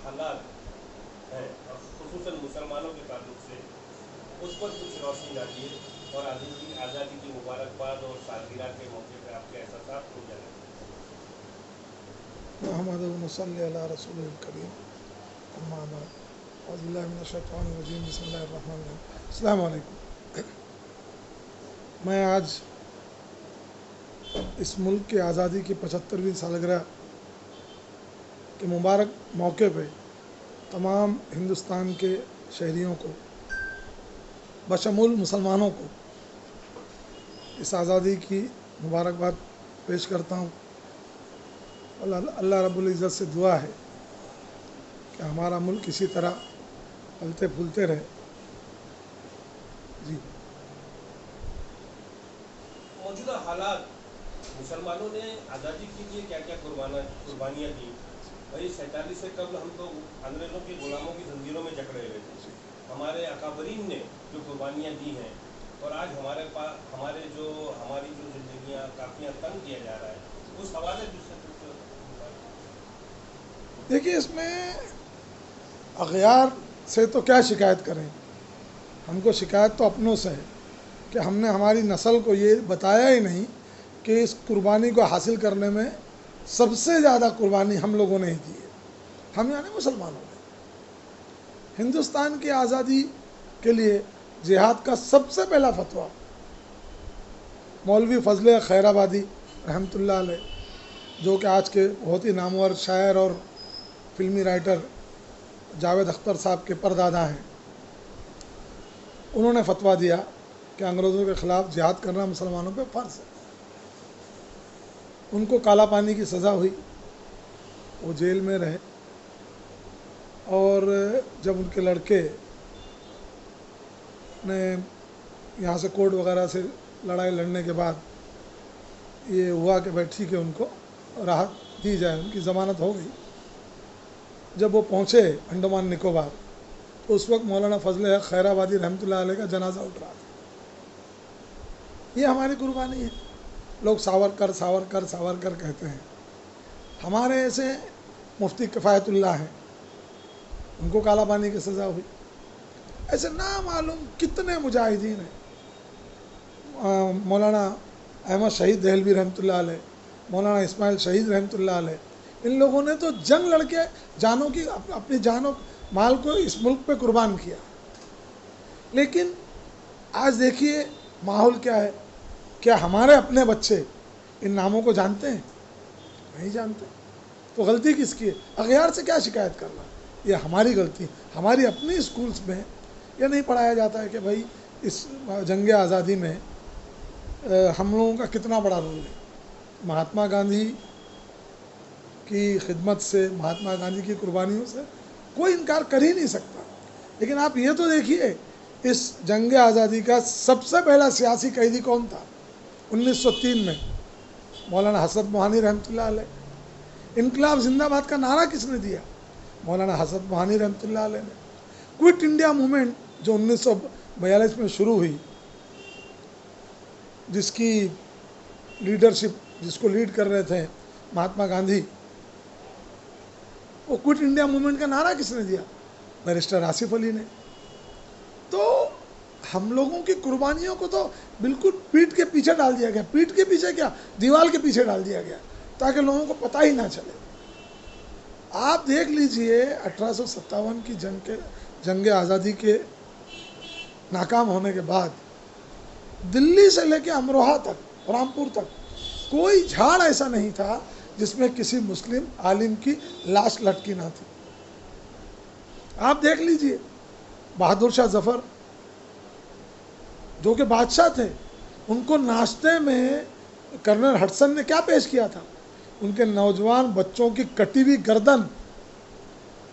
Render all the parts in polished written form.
हालात हैं और खुसूसन मुसलमानों के ताल्लुक से उस पर कुछ रोशनी डालिए और आज़ादी की मुबारकबाद और सालगिरह के मौके पर आपके एहसास हो जाए। मुहम्मद सल्लल्लाहु अलैहि रसूलिल करीम अम्मा बाद औज़ु बिल्लाहि मिनश शैतानिर रजीम बिस्मिल्लाहिर रहमानिर रहीम। अस्सलामु अलैकुम। मैं आज इस मुल्क की आज़ादी की 75वीं सालगिरह के मुबारक मौके पे तमाम हिंदुस्तान के शहरियों को बशमूल मुसलमानों को इस आज़ादी की मुबारकबाद पेश करता हूँ। अल्लाह रब्बुल इज़्ज़त से दुआ है कि हमारा मुल्क इसी तरह फलते फूलते रहे। जी, मौजूदा हालात मुसलमानों ने आज़ादी के लिए क्या क्या कुर्बानियाँ दी। भाई 47 से कबल हम तो अंग्रेज़ों के गुलामों की जंजीरों में जकड़े हुए थे। हमारे अकाबरीन ने जो कुर्बानियाँ दी हैं और आज हमारी जो ज़िंदगियाँ काफ़ियाँ तंग किया जा रहा है, उस हवाले से देखिए इसमें अग़यार से तो क्या शिकायत करें, हमको शिकायत तो अपनों से है कि हमने हमारी नस्ल को ये बताया ही नहीं कि इस कुर्बानी को हासिल करने में सबसे ज़्यादा कुर्बानी हम लोगों ने ही दी है। हम यानी मुसलमानों ने हिंदुस्तान की आज़ादी के लिए जिहाद का सबसे पहला फतवा मौलवी फजल खैराबादी रहमतुल्लाह अलैह, जो कि आज के बहुत ही नामवर शायर और फिल्मी राइटर जावेद अख्तर साहब के परदादा हैं, उन्होंने फतवा दिया कि अंग्रेज़ों के ख़िलाफ़ जिहाद करना मुसलमानों पे फ़र्ज़ है। उनको काला पानी की सज़ा हुई, वो जेल में रहे और जब उनके लड़के ने यहाँ से कोर्ट वगैरह से लड़ाई लड़ने के बाद ये हुआ कि भाई ठीक है उनको राहत दी जाए, उनकी ज़मानत हो गई। जब वो पहुँचे अंडमान निकोबार तो उस वक्त मौलाना फजल खैराबादी रहमतुल्लाह अलैह का जनाजा उठ रहा था। ये हमारी कुर्बानी है। लोग सावरकर सावरकर सावरकर कहते हैं, हमारे ऐसे मुफ्ती किफ़ायतुल्लाह हैं, उनको काला पानी की सज़ा हुई। ऐसे ना मालूम कितने मुजाहिदीन हैं, मौलाना अहमद शहीद दहलवी रहमतुल्लाह अलैह, मौलाना इस्माइल शहीद रहमतुल्लाह अलैह, इन लोगों ने तो जंग लड़के जानों की अपनी जानों माल को इस मुल्क पे कुर्बान किया। लेकिन आज देखिए माहौल क्या है। क्या हमारे अपने बच्चे इन नामों को जानते हैं? नहीं जानते। तो गलती किसकी है? अग़यार से क्या शिकायत करना, ये हमारी गलती। हमारी अपनी स्कूल्स में ये नहीं पढ़ाया जाता है कि भाई इस जंग आज़ादी में हम लोगों का कितना बड़ा रोल है। महात्मा गांधी की खिदमत से, महात्मा गांधी की कुर्बानियों से कोई इनकार कर ही नहीं सकता। लेकिन आप ये तो देखिए, इस जंग आज़ादी का सबसे पहला सियासी कैदी कौन था? 1903 में मौलाना हसरत मोहानी रहमतुल्लाह अलैह। इनकलाब जिंदाबाद का नारा किसने दिया? मौलाना हसरत मोहानी रहमतुल्लाह अलैह ने। क्विट इंडिया मूवमेंट जो 1942 में शुरू हुई, जिसकी लीडरशिप, जिसको लीड कर रहे थे महात्मा गांधी, वो क्विट इंडिया मूवमेंट का नारा किसने दिया? बैरिस्टर आसिफ अली ने। तो हम लोगों की कुर्बानियों को तो बिल्कुल पीठ के पीछे डाल दिया गया। पीठ के पीछे क्या, दीवार के पीछे डाल दिया गया ताकि लोगों को पता ही ना चले। आप देख लीजिए 1857 की जंग आज़ादी के नाकाम होने के बाद दिल्ली से लेकर अमरोहा तक, रामपुर तक कोई झाड़ ऐसा नहीं था जिसमें किसी मुस्लिम आलिम की लाश लटकी ना थी। आप देख लीजिए बहादुर शाह जफर जो कि बादशाह थे, उनको नाश्ते में कर्नल हडसन ने क्या पेश किया था? उनके नौजवान बच्चों की कटी हुई गर्दन।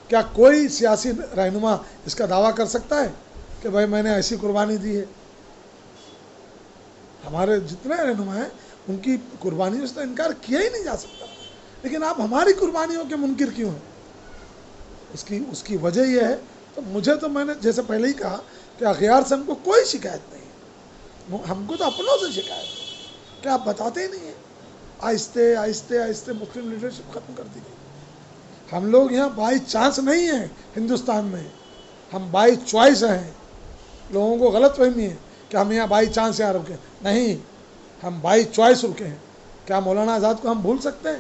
क्या कोई सियासी रहनुमा इसका दावा कर सकता है कि भाई मैंने ऐसी कुर्बानी दी है? हमारे जितने रहनुमा हैं उनकी कुर्बानियों से तो इनकार किया ही नहीं जा सकता। लेकिन आप हमारी कुर्बानियों के मुनकिर क्यों हैं? उसकी वजह यह है। तो मैंने जैसे पहले ही कहा कि अग़यार से हमको कोई शिकायत नहीं है, हमको तो अपनों से शिकायत है कि आप बताते ही नहीं हैं। आहिस्ते आहिस्ते आहिस्ते मुस्लिम लीडरशिप ख़त्म कर दी गई। ہم لوگ یہاں بائی چانس نہیں ہیں ہندوستان میں، ہم بائی چوائس ہیں. لوگوں کو غلط فہمی ہے کہ ہم یہاں بائی چانس یہاں رکے، نہیں، ہم بائی چوائس رکے ہیں. کیا مولانا آزاد کو ہم بھول سکتے ہیں؟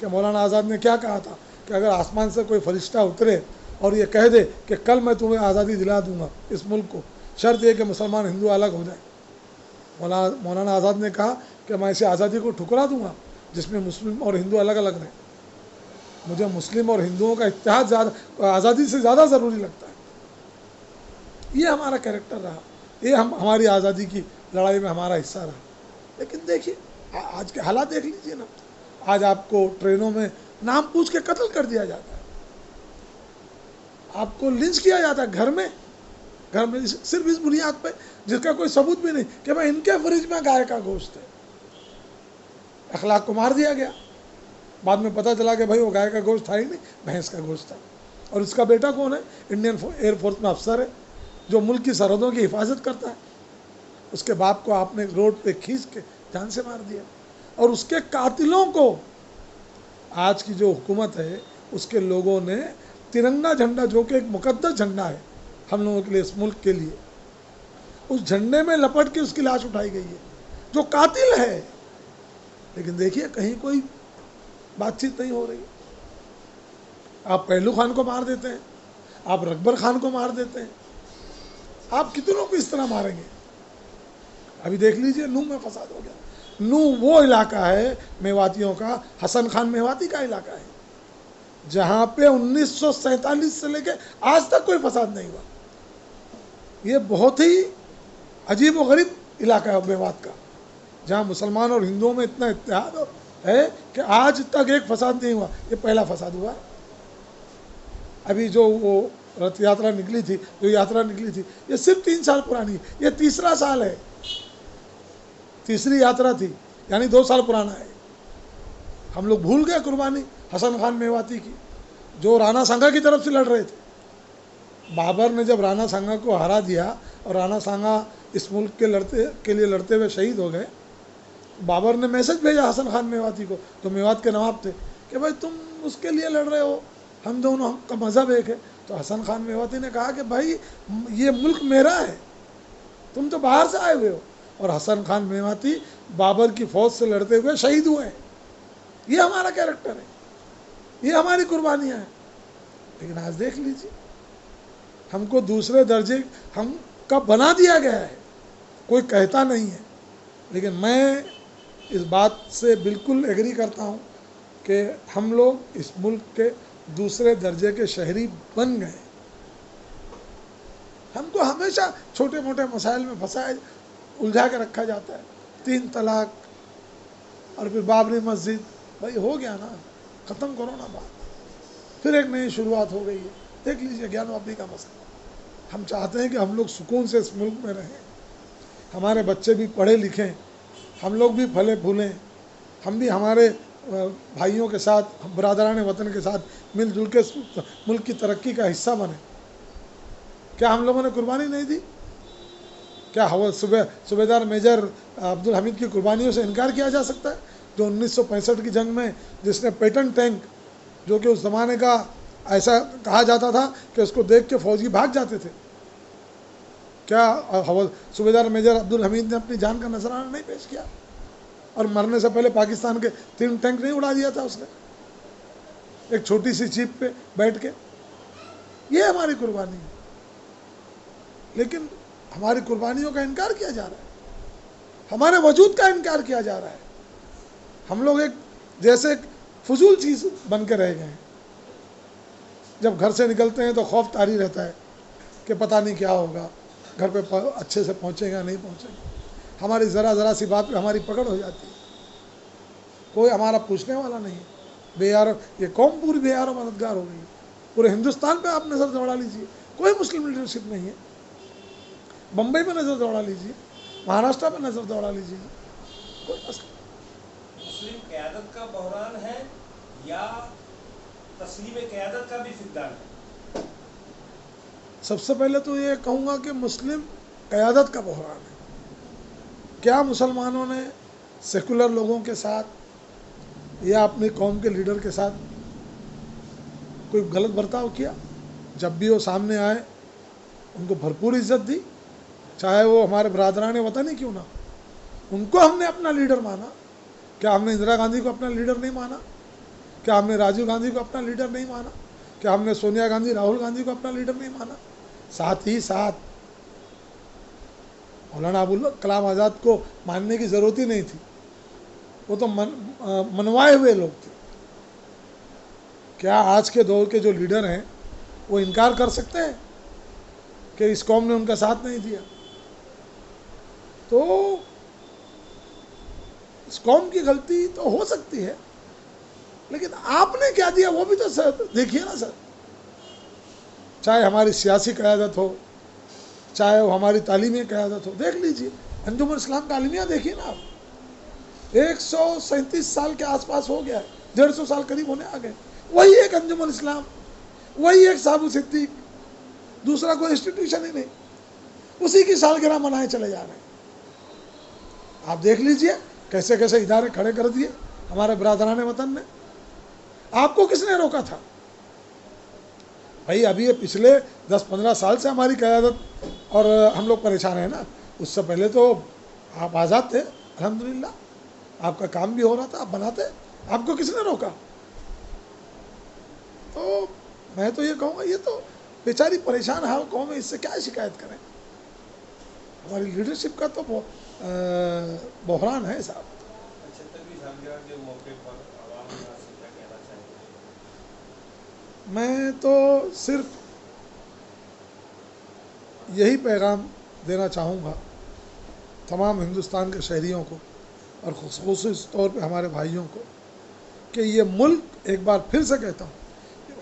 کہ مولانا آزاد نے کیا کہا تھا کہ اگر آسمان سے کوئی فرشتہ اترے اور یہ کہہ دے کہ کل میں تمہیں آزادی دلا دوں گا اس ملک کو، شرط یہ کہ مسلمان ہندو الگ ہو جائیں. مولانا آزاد نے کہا کہ میں اسے آزادی کو ٹھکرا دوں گا جس میں مسلم اور ہندو الگ الگ رہیں. مجھے مسلم اور ہندوؤں کا اتحاد زیادہ آزادی سے زیادہ ضروری لگتا ہے. یہ ہمارا کیریکٹر رہا، یہ ہماری آزادی کی لڑائی میں ہمارا حصہ رہا. لیکن دیکھیے آج کے حالات دیکھ لیجیے نا. آج آپ کو ٹرینوں میں نام پوچھ کے قتل کر دیا جاتا ہے، آپ کو لنچ کیا جاتا ہے گھر میں صرف اس بنیاد پہ جس کا کوئی ثبوت بھی نہیں کہ بھائی ان کے فریج میں گائے کا گوشت ہے. اخلاق کو مار دیا گیا. بعد میں پتہ چلا کہ بھائی وہ گائے کا گوشت تھا ہی نہیں، بھینس کا گوشت تھا. اور اس کا بیٹا کون ہے؟ انڈین ایئر فورس میں افسر ہے جو ملک کی سرحدوں کی حفاظت کرتا ہے. اس کے باپ کو آپ نے روڈ پہ کھینچ کے جان سے مار دیا. اور اس کے قاتلوں کو آج کی جو حکومت ہے اس کے لوگوں نے ترنگا جھنڈا، جو کہ ایک مقدس جھنڈا ہے ہم لوگوں کے لیے، اس ملک کے لیے، اس جھنڈے میں لپٹ کے اس کی لاش اٹھائی گئی ہے جو قاتل ہے. لیکن دیکھیے کہیں کوئی بات چیت نہیں ہو رہی. آپ پہلو خان کو مار دیتے ہیں، آپ رکبر خان کو مار دیتے ہیں، آپ کتنوں کو اس طرح ماریں گے؟ ابھی دیکھ لیجئے نو میں فساد ہو گیا. نو وہ علاقہ ہے میواتیوں کا، حسن خان میواتی کا علاقہ ہے جہاں پہ 1947 سے لے کے آج تک کوئی فساد نہیں ہوا. یہ بہت ہی عجیب و غریب علاقہ ہے میوات کا، جہاں مسلمان اور ہندوؤں میں اتنا اتحاد ہے کہ آج تک ایک فساد نہیں ہوا. یہ پہلا فساد ہوا. ابھی جو وہ رتھ یاترا نکلی تھی، جو یاترا نکلی تھی، یہ صرف 3 سال پرانی ہے. یہ تیسرا سال ہے، تیسری یاترا تھی، یعنی 2 سال پرانا ہے. ہم لوگ بھول گئے قربانی حسن خان میواتی کی جو رانا سنگا کی طرف سے لڑ رہے تھے. بابر نے جب رانا سنگا کو ہرا دیا اور رانا سنگا اس ملک کے لیے لڑتے ہوئے شہید ہو گئے، بابر نے میسج بھیجا حسن خان میواتی کو جو میوات کے نواب تھے کہ بھائی تم اس کے لیے لڑ رہے ہو، ہم دونوں کا مذہب ایک ہے. تو حسن خان میواتی نے کہا کہ بھائی یہ ملک میرا ہے، تم تو باہر سے آئے ہوئے ہو. اور حسن خان میواتی بابر کی فوج سے لڑتے ہوئے شہید ہوئے ہیں. یہ ہمارا کیریکٹر ہے، یہ ہماری قربانیاں ہیں. لیکن آج دیکھ لیجیے ہم کو دوسرے درجے ہم کا بنا دیا گیا ہے. کوئی کہتا نہیں ہے، لیکن میں اس بات سے بالکل ایگری کرتا ہوں کہ ہم لوگ اس ملک کے دوسرے درجے کے شہری بن گئے. ہم کو ہمیشہ چھوٹے موٹے مسائل میں پھنسائے الجھا کے رکھا جاتا ہے. 3 طلاق اور پھر بابری مسجد. بھائی ہو گیا نا، ختم کرو نا بات. پھر ایک نئی شروعات ہو گئی ہے. دیکھ لیجئے گیان واپی کا مسئلہ. ہم چاہتے ہیں کہ ہم لوگ سکون سے اس ملک میں رہیں، ہمارے بچے بھی پڑھے لکھیں، ہم لوگ بھی پھلے پھولیں، ہم بھی ہمارے بھائیوں کے ساتھ، برادران وطن کے ساتھ مل جل کے ملک کی ترقی کا حصہ بنیں. کیا ہم لوگوں نے قربانی نہیں دی؟ کیا صوبیدار میجر عبدالحمید کی قربانیوں سے انکار کیا جا سکتا ہے؟ جو 1965 کی جنگ میں جس نے پیٹن ٹینک، جو کہ اس زمانے کا ایسا کہا جاتا تھا کہ اس کو دیکھ کے فوجی بھاگ جاتے تھے، کیا صوبیدار میجر عبدالحمید نے اپنی جان کا نذرانہ نہیں پیش کیا؟ اور مرنے سے پہلے پاکستان کے 3 ٹینک نہیں اڑا دیا تھا اس نے ایک چھوٹی سی چیپ پہ بیٹھ کے؟ یہ ہماری قربانی ہے. لیکن ہماری قربانیوں کا انکار کیا جا رہا ہے، ہمارے وجود کا انکار کیا جا رہا ہے. ہم لوگ ایک جیسے ایک فضول چیز بن کے رہ گئے ہیں. جب گھر سے نکلتے ہیں تو خوف طاری رہتا ہے کہ پتہ نہیں کیا ہوگا، گھر پہ اچھے سے پہنچے گا نہیں پہنچے گا. ہماری ذرا سی بات پہ ہماری پکڑ ہو جاتی ہے، کوئی ہمارا پوچھنے والا نہیں. بے یار یہ قوم پوری بے یار و مددگار ہو گئی ہے. پورے ہندوستان پہ آپ نظر دوڑا لیجیے، کوئی مسلم لیڈرشپ نہیں ہے. بمبئی پہ نظر دوڑا لیجیے، مہاراشٹر پہ نظر دوڑا لیجیے، کوئی مسئلہ. مسلم قیادت کا بحران ہے یا تسلیم قیادت کا بھی فقدان ہے؟ سب سے پہلے تو یہ کہوں گا کہ مسلم قیادت کا بحران ہے. کیا مسلمانوں نے سیکولر لوگوں کے ساتھ یا اپنی قوم کے لیڈر کے ساتھ कोई गलत बर्ताव किया, जब भी वो सामने आए उनको भरपूर इज्जत दी, चाहे वो हमारे बरादरान वतन ही क्यों ना। उनको हमने अपना लीडर माना। क्या हमने इंदिरा गांधी को अपना लीडर नहीं माना? क्या हमने राजीव गांधी को अपना लीडर नहीं माना? क्या हमने सोनिया गांधी, राहुल गांधी को अपना लीडर नहीं माना? साथ ही साथ मौलाना अबुल कलाम आज़ाद को मानने की ज़रूरत ही नहीं थी, वो तो मनवाए हुए लोग थे। क्या आज के दौर के जो लीडर हैं वो इनकार कर सकते हैं कि इस कौम ने उनका साथ नहीं दिया? तो इस कौम की गलती तो हो सकती है, लेकिन आपने क्या दिया वो भी तो सर देखिए ना सर। चाहे हमारी सियासी क़यादत हो, चाहे वो हमारी तालीमी क़यादत हो, देख लीजिए अंजुमन इस्लाम का आलमिया देखिए ना आप, 137 साल के आसपास हो गया है, 150 साल करीब होने आ गए। वही एक अंजुमन इस्लाम, वही एक साबु सिद्दीक, दूसरा कोई इंस्टीट्यूशन ही नहीं, उसी की सालगिरह मनाए चले जा रहे हैं। आप देख लीजिए कैसे कैसे इदारे खड़े कर दिए हमारे बरादरान वतन ने। आपको किसने रोका था भाई? अभी ये पिछले 10-15 साल से हमारी क़यादत और हम लोग परेशान हैं ना। उससे पहले तो आप आज़ाद थे, अल्हम्दुलिल्लाह, आपका काम भी हो रहा था, आप बनाते, आपको किसने रोका? तो मैं तो ये कहूँगा, ये तो बेचारी परेशान हाल कौम है, इससे क्या शिकायत करें? हमारी लीडरशिप का तो बहरान है साहब। 75वीं सालगिरह के मौके पर आवाम से क्या कहना चाहेंगे? मैं तो सिर्फ यही पैगाम देना चाहूँगा तमाम हिंदुस्तान के शहरियों को और ख़ुसूस तौर पे हमारे भाइयों को कि ये मुल्क, एक बार फिर से कहता हूँ,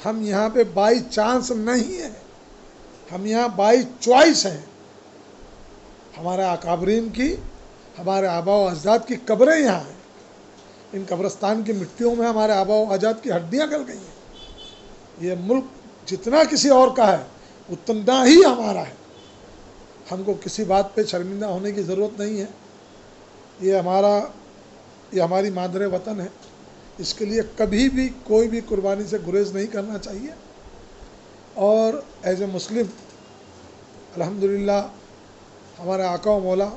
हम यहाँ पे बाई चांस नहीं है, हम यहाँ बाई चॉइस हैं। हमारे अकाबरीन की, हमारे आबा व अजदाद की कब्रें यहाँ हैं। इन कब्रस्तान की मिट्टियों में हमारे आबा व अजदाद की हड्डियाँ गल गई हैं। ये मुल्क जितना किसी और का है उतना ही हमारा है। हमको किसी बात पे शर्मिंदा होने की ज़रूरत नहीं है। ये हमारी मादरे वतन है, इसके लिए कभी भी कोई भी कुर्बानी से गुरेज नहीं करना चाहिए। और एज ए मुस्लिम अल्हम्दुलिल्लाह हमारे आका व मौला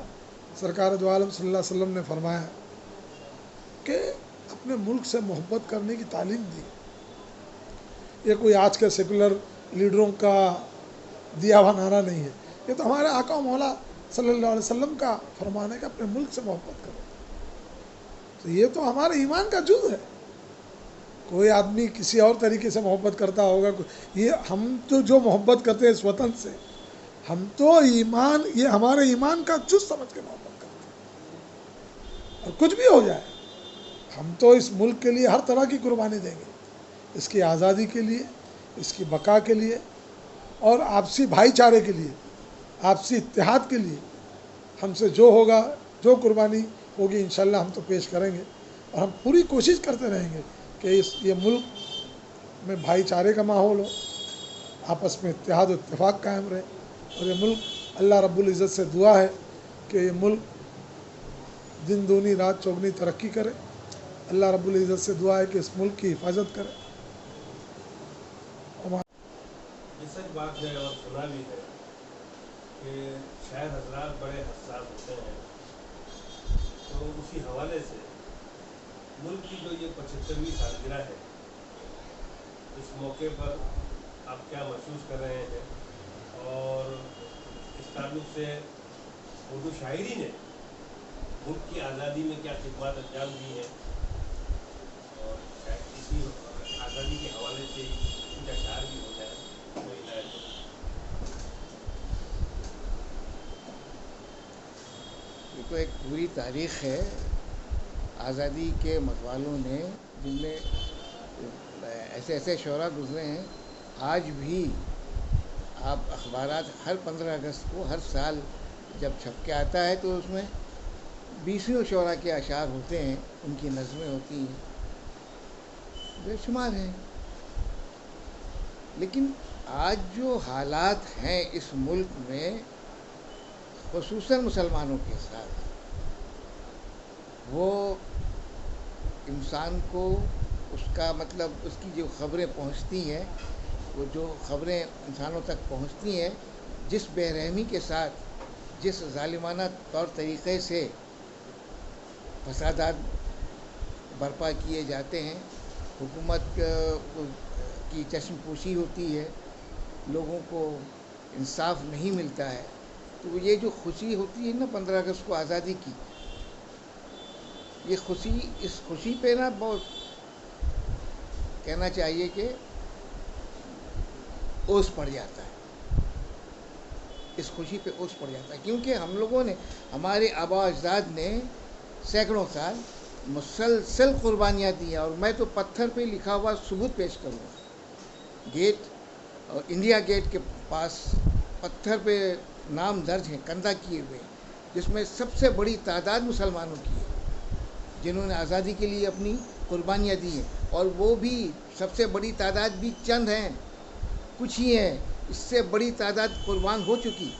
सरकार दो आलम सल्लल्लाहु अलैहि वसल्लम ने फरमाया कि अपने मुल्क से मोहब्बत करने की तालीम दी। ये कोई आज के सेकुलर लीडरों का दिया हुआ नारा नहीं है, ये तो हमारे आका व मौला सल्लल्लाहु अलैहि वसल्लम का फरमान है कि अपने मुल्क से मोहब्बत करो। तो ये तो हमारे ईमान का जुज़ है। कोई आदमी किसी और तरीके से मोहब्बत करता होगा, ये हम तो जो मोहब्बत करते हैं इस वतन से, हम तो ईमान, ये हमारे ईमान का जुज़ समझ के मोहब्बत करते हैं। और कुछ भी हो जाए, हम तो इस मुल्क के लिए हर तरह की कुर्बानी देंगे, इसकी आज़ादी के लिए, इसकी बका के लिए और आपसी भाईचारे के लिए, आपसी इत्तेहाद के लिए। हमसे जो होगा, जो कुर्बानी होगी इंशाअल्लाह हम तो पेश करेंगे। और हम पूरी कोशिश करते रहेंगे कि ये मुल्क में भाईचारे का माहौल हो, आपस में इत्तेहाद और इत्तेफाक कायम रहे। और ये मुल्क, अल्लाह रब्बुल इज़्ज़त से दुआ है कि ये मुल्क दिन दूनी रात चौगनी तरक्की करे। अल्लाह रब्बुल इज़्ज़त से दुआ है कि इस मुल्क की हिफाजत करे। ये सच बात है और सुना भी है कि शायद हज़रात बड़े हसास होते हैं, तो उसी हवाले से मुल्क की जो ये 75वीं सालगिरह है, इस मौके पर आप क्या महसूस कर रहे हैं? और इस ताल्लुक़ से उर्दू शायरी ने मुल्क की आज़ादी में क्या खिदमत अंजाम दी हैं? और शायद इसी आज़ादी के हवाले से इनका शायर भी हो जाए तो इनायत हो। ये तो एक पूरी तारीख़ है आज़ादी के मतवालों ने, जिनमें ऐसे ऐसे शोरा गुज़रे हैं। आज भी आप अखबारात हर 15 अगस्त को हर साल जब छप के आता है तो उसमें 20 शोरा के अशार होते हैं, उनकी नज़में होती हैं, बेशुमार हैं। लेकिन आज जो हालात हैं इस मुल्क में, ख़ुसूसन मुसलमानों के साथ, वो इंसान को اس کا مطلب اس کی جو خبریں پہنچتی ہیں، وہ جو خبریں انسانوں تک پہنچتی ہیں، جس بے رحمی کے ساتھ، جس ظالمانہ طور طریقے سے فسادات برپا کیے جاتے ہیں، حکومت کی چشم پوشی ہوتی ہے، لوگوں کو انصاف نہیں ملتا ہے، تو یہ جو خوشی ہوتی ہے نا 15 اگست کو آزادی کی، یہ خوشی، اس خوشی پہ نا بہت کہنا چاہیے کہ اوس پڑ جاتا ہے، اس خوشی پہ اوس پڑ جاتا ہے، کیونکہ ہم لوگوں نے، ہمارے آباء و اجداد نے سینکڑوں سال مسلسل قربانیاں دی ہیں، اور میں تو پتھر پہ لکھا ہوا ثبوت پیش کروں گا، گیٹ اور انڈیا گیٹ کے پاس پتھر پہ نام درج ہیں، کندہ کیے ہوئے ہیں، جس میں سب سے بڑی تعداد مسلمانوں کی ہے، جنہوں نے آزادی کے لیے اپنی قربانیاں دی ہیں، اور وہ بھی سب سے بڑی تعداد بھی چند ہیں، کچھ ہی ہیں، اس سے بڑی تعداد قربان ہو چکی،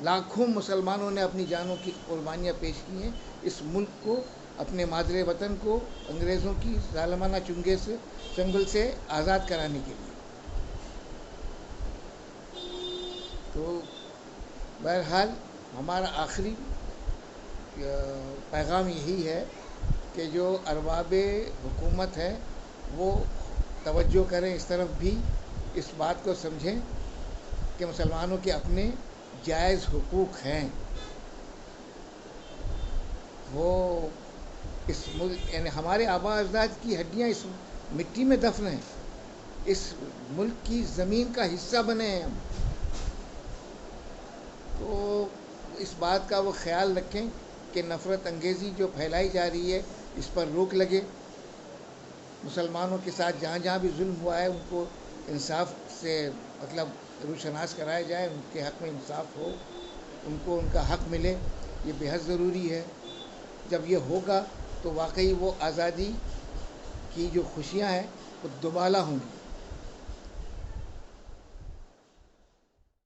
لاکھوں مسلمانوں نے اپنی جانوں کی قربانیاں پیش کی ہیں اس ملک کو، اپنے مادر وطن کو انگریزوں کی ظالمانہ چنگل سے آزاد کرانے کے لیے۔ تو بہرحال ہمارا آخری پیغام یہی ہے کہ جو ارباب حکومت ہیں وہ توجہ کریں اس طرف بھی، اس بات کو سمجھیں کہ مسلمانوں کے اپنے جائز حقوق ہیں، وہ اس ملک، یعنی ہمارے آباء و اجداد کی ہڈیاں اس مٹی میں دفن ہیں، اس ملک کی زمین کا حصہ بنے ہیں ہم، تو اس بات کا وہ خیال رکھیں کہ نفرت انگیزی جو پھیلائی جا رہی ہے اس پر روک لگے، مسلمانوں کے ساتھ جہاں جہاں بھی ظلم ہوا ہے ان کو انصاف سے مطلب روشناس کرایا جائے، ان کے حق میں انصاف ہو، ان کو ان کا حق ملے، یہ بے حد ضروری ہے۔ جب یہ ہوگا تو واقعی وہ آزادی کی جو خوشیاں ہیں وہ دوبالا ہوں گی۔